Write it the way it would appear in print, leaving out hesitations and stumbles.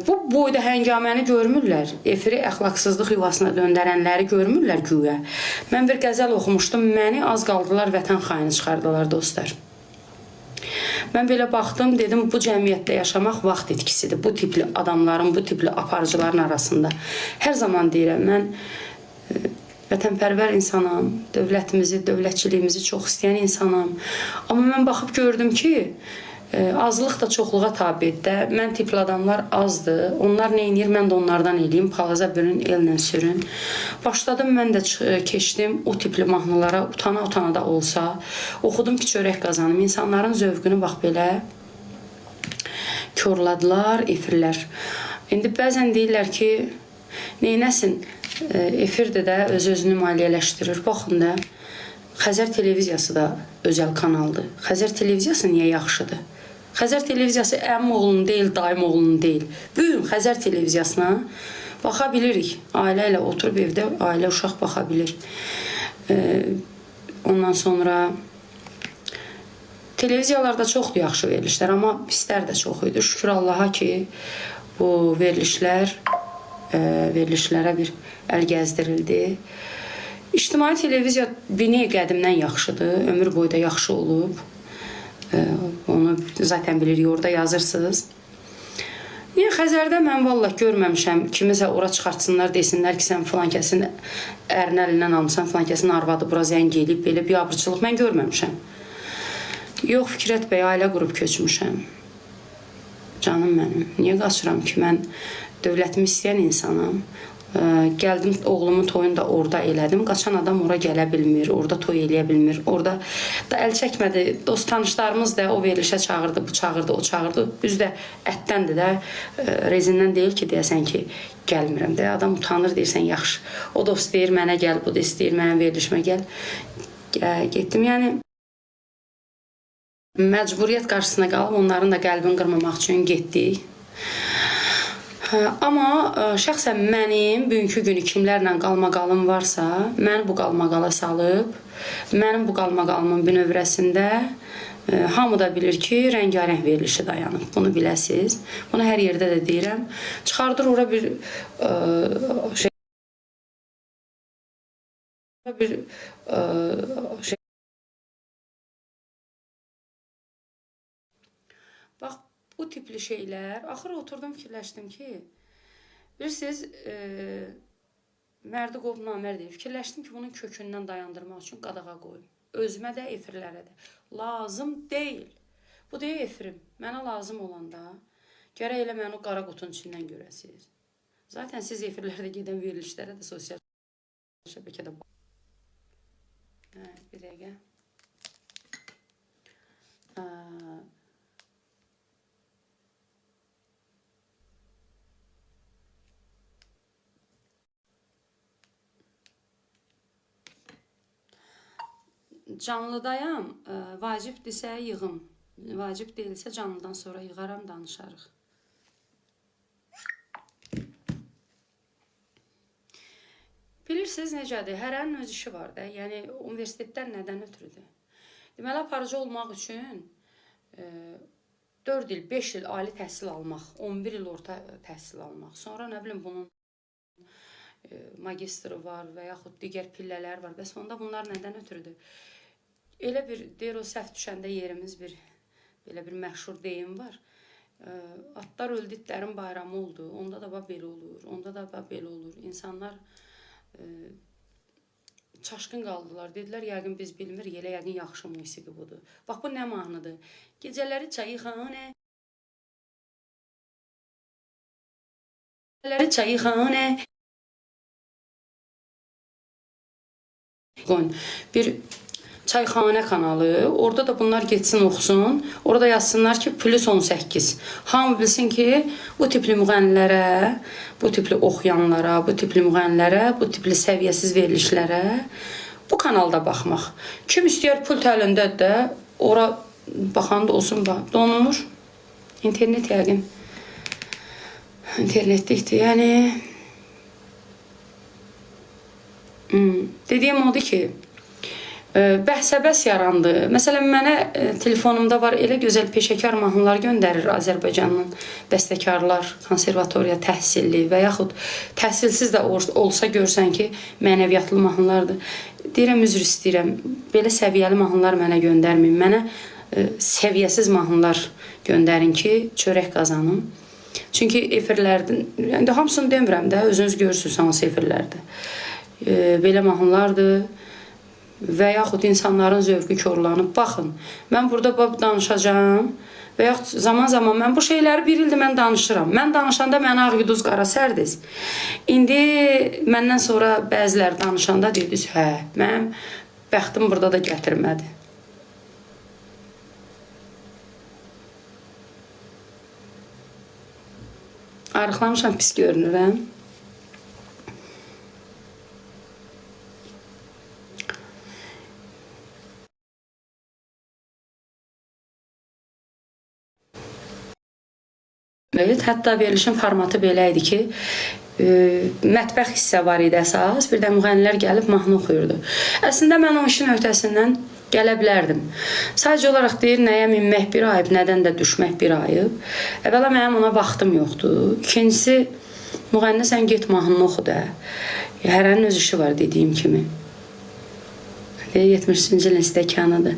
Bu boyda həngaməni görmürlər. Efiri əxlaqsızlıq yuvasına döndərənləri görmürlər güya. Mən bir qəzəl oxumuşdum. Məni az qaldılar vətən xaini çıxardılar dostlar. Mən belə baxdım, dedim bu cəmiyyətdə yaşamaq vaxt itkisidir. Bu tipli adamların, bu tipli aparıcıların arasında. Hər zaman deyirəm, mən vətənpərvər insanam, dövlətimizi, dövlətçiliyimizi çox istəyən insanam. Amma mən baxıb gördüm ki, azlıq da çoxluğa tabidir. Mən tipli adamlar azdır. Onlar nə edir, mən də onlardan eləyim. Palaza bürün, ellə sürün. Başladım, mən də keçdim o tipli mahnılara, utana-utana da olsa. Oxudum ki, çörək qazanım. İnsanların zövqünü bax belə körladılar, efirlər. İndi bəzən deyirlər ki, neynəsin, efirdir də öz-özünü maliyyələşdirir. Baxın da, Xəzər televiziyası da özəl kanaldır. Xəzər televiziyası niyə yaxşıdır? Xəzər televiziyası əmim oğlunun deyil, dayım oğlunun deyil. Bu gün Xəzər televiziyasına baxa bilirik. Ailə ilə oturub evdə ailə uşaq baxa bilir. Ondan sonra televiziyalarda çoxdur yaxşı verilişlər, amma pislər də çox idi. Şükür Allaha ki, bu verilişlərə bir əl gəzdirildi. İctimai televiziya bini qədimdən yaxşıdır, ömür boyu da yaxşı olub. Onu zaten bilirik, orada yazırsınız. Niyə Xəzərdə mən vallahi görməmişəm, kimisə ora çıxartsınlar, desinlər ki, sən filan kəsin ərin əlindən almışsan, filan kəsin arvadı bura zəng eləyib, belə bir abırçılıq mən görməmişəm. Yox, Fikrət bəy, ailə qurub köçmüşəm. Canım mənim, niyə qaçıram ki, mən dövlətimi istəyən insanam. Gəldim, oğlumun toyunu da orada elədim. Qaçan adam ora gələ bilmir, orada toy eləyə bilmir. Orada da əl çəkmədi. Dost tanışlarımız da o verilişə çağırdı, bu çağırdı, o çağırdı. Üzdə ətdəndir də, rezindən deyil ki, deyəsən ki, gəlmirəm də. Adam utanır, deyirsən, yaxşı. O dost deyir, mənə gəl, bu da istəyir, mənim verilişimə gəl. Getdim, yəni məcburiyyət qarşısına qalıb, onların da qəlbini qırmamaq üçün getdik. Amma şəxsən mənim bugünkü günü kimlərlə qalmaqalım varsa, məni bu qalmaqala salıb, mənim bu qalmaqalımın bünövrəsində hamı da bilir ki, rəngarəng verilişi dayanıb. Bunu biləsiniz. Bunu hər yerdə də deyirəm. Çıxardır ora bir bax, bu tipli şeylər, axır oturdum, fikirləşdim ki, bilirsiniz, mərdi qov namərd deyil. Fikirləşdim ki, bunun kökündən dayandırmaq üçün qadağa qoyum. Özümə də, efirlərə də. Lazım deyil. Bu deyil efirim. Mənə lazım olanda, gərək elə məni o qara qutunun içindən görəsiniz. Zaten siz efirlərdə gedən verilişlərə də sosial şəbəkədə baxın. Bir dəqiqə. Canlıdayam, vacibdirsə yığım. Vacib deyilsə canlıdan sonra yığaram, danışarıq. Bilirsiniz necədir? Hərənin öz işi var da. Yəni, universitetlər nədən ötürüdür? Deməli, aparıcı olmaq üçün 4 il, 5 il ali təhsil almaq, 11 il orta təhsil almaq. Sonra, nə bilim, bunun magistri var və yaxud digər pillələr var. Bəs onda bunlar nədən ötürüdür? Elə bir, deyir o səhv düşəndə yerimiz belə bir məşhur deyim var. Atlar öldü, itlərin bayramı oldu. Onda da belə olur, onda da belə olur. İnsanlar çaşqın qaldılar. Dedilər, yəqin biz bilmirik, elə yəqin yaxşı musiqi budur. Bax, bu nə mahnıdır? Gecələri çayxanə, gecələri çayxanə. Bir çayxanə kanalı, orada da bunlar geçsin oxusun, orada yazsınlar ki plus 18. Hamı bilsin ki bu tipli müğənnilərə, bu tipli oxuyanlara, bu tipli müğənnilərə, bu tipli səviyyəsiz verilişlərə bu kanalda baxmaq. Kim istəyər pult əlindədir də, ora baxan da olsun, donulur. İnternet yəqin. İnternetlikdir, yəni. Dediyim odur ki, bəhsəbəs yarandı. Məsələn, mənə telefonumda var elə gözəl peşəkar mahnılar göndərir Azərbaycanın bəstəkarlar, konservatoriya təhsilli və yaxud təhsilsiz də olsa görsən ki, mənəviyyatlı mahnılardır. Deyirəm, üzr istəyirəm, belə səviyyəli mahnılar mənə göndərməyin. Mənə səviyyəsiz mahnılar göndərin ki, çörək qazanım. Çünki efirlərdən, yəni hamısını demirəm də, özünüz görürsünüz hansı efirlərdə. Belə mahnılardır. Və yaxud insanların zövqü korlanıb. Baxın, mən burada danışacağım və yaxud zaman-zaman mən bu şeyləri bir ildir mən danışıram. Mən danışanda mənə ağ-yuduz qara sərdiz. İndi məndən sonra bəzilər danışanda deyirdiniz, hə, mənim bəxtim burada da gətirmədi. Arıqlamışam, pis görünürəm. Evet, hətta verilişin formatı belə idi ki, mətbəx hissə var idi əsas, bir də müğənnilər gəlib mahnı oxuyurdu. Əslində mən o işin öhdəsindən gələ bilərdim. Sadəcə olaraq deyir, nəyə minmək bir ayıb, nədən də düşmək bir ayıb. Əvvəla mənim ona vaxtım yoxdur. İkincisi, müğənni sən get mahnını oxu da. Hərənin öz işi var dediyim kimi. 73-cü ilin stəkanıdır.